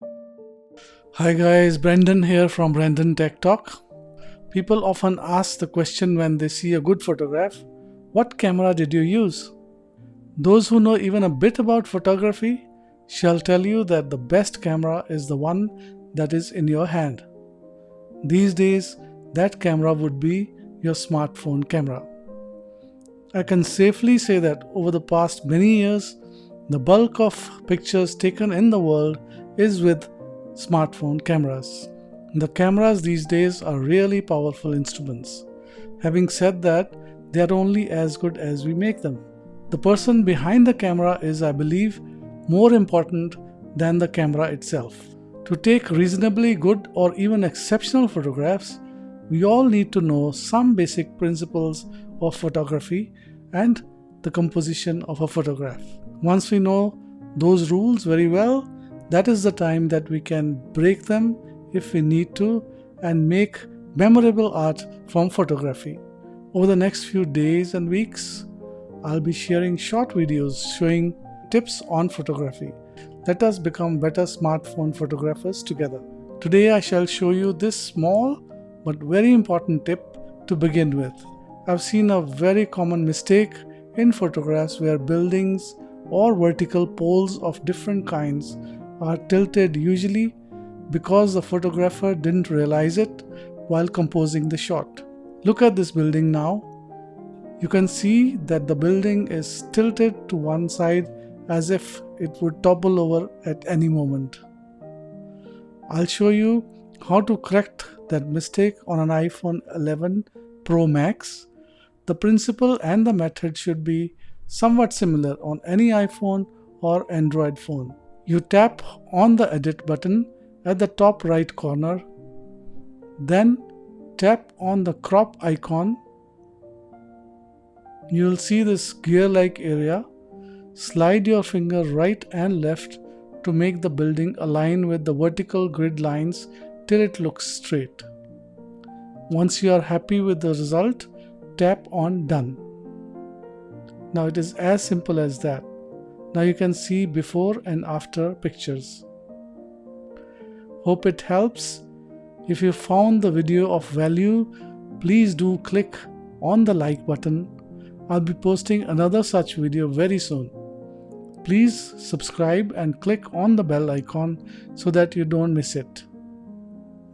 Hi guys, Brandon here from Brandon Tek Tak. People often ask the question when they see a good photograph, what camera did you use? Those who know even a bit about photography shall tell you that the best camera is the one that is in your hand. These days, that camera would be your smartphone camera. I can safely say that over the past many years, the bulk of pictures taken in the world is with smartphone cameras. The cameras these days are really powerful instruments. Having said that, they are only as good as we make them. The person behind the camera is, I believe, more important than the camera itself. To take reasonably good or even exceptional photographs, we all need to know some basic principles of photography and the composition of a photograph. Once we know those rules very well, that is the time that we can break them if we need to and make memorable art from photography. Over the next few days and weeks, I'll be sharing short videos showing tips on photography. Let us become better smartphone photographers together. Today I shall show you this small but very important tip to begin with. I've seen a very common mistake in photographs where buildings or vertical poles of different kinds are tilted, usually because the photographer didn't realize it while composing the shot. Look at this building now. You can see that the building is tilted to one side as if it would topple over at any moment. I'll show you how to correct that mistake on an iPhone 11 Pro Max. The principle and the method should be somewhat similar on any iPhone or Android phone. You tap on the edit button at the top right corner, then tap on the crop icon. You will see this gear-like area. Slide your finger right and left to make the building align with the vertical grid lines till it looks straight. Once you are happy with the result, tap on Done. Now it is as simple as that. Now you can see before and after pictures. Hope it helps. If you found the video of value, please do click on the like button. I'll be posting another such video very soon. Please subscribe and click on the bell icon so that you don't miss it.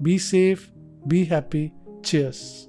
Be safe, be happy. Cheers.